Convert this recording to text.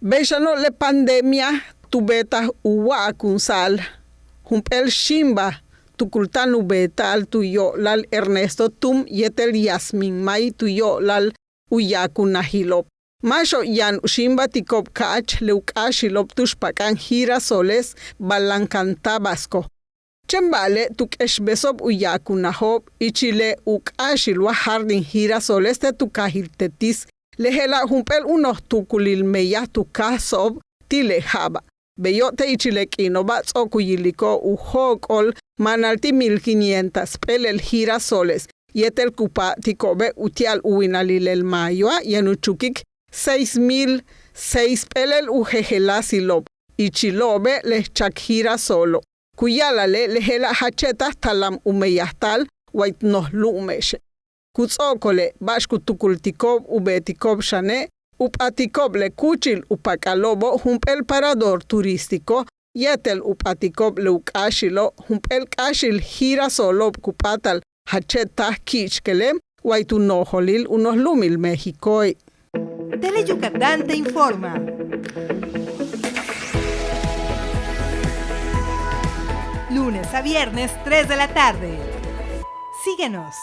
Beixano le pandemia tubeta uwa kunsal. Humpel shimba tukultanu betal tuyo lal Ernesto tum yetel Yasmin mai tuyo lal uyakunahilop. Masho yan shimba tikop kach leukashilop tushpakan girasoles balancantabasco. Chembale tukeshbesop uyakunahop ichile ukashilwa jardin girasoles te tukahiltetis. Lehela humpel unos tukulil meya tukasob tilejaba. Beyote ichilekino batzokuyiliko ujokol manalti 1500 pelel girasoles. Yetel kupa tikobe utial uinalilel mayoa yenuchukik 6006 pelel ujejelasilop. Ichilobe lechak girasolo. Kuyalale lehela hacheta talam umeyastal waitnos lumeshe. Kutzokole bashkutukultikob ubetikob shane upatikob le kuchil upakalobo humpel parador turístico yetel upatikob le ukashilo humpel kashil girasolob kupatal hacheta kichkele waitunoholil unos lumil Mexicoy. Tele Yucatán te informa. Lunes a viernes, 3 de la tarde. Síguenos.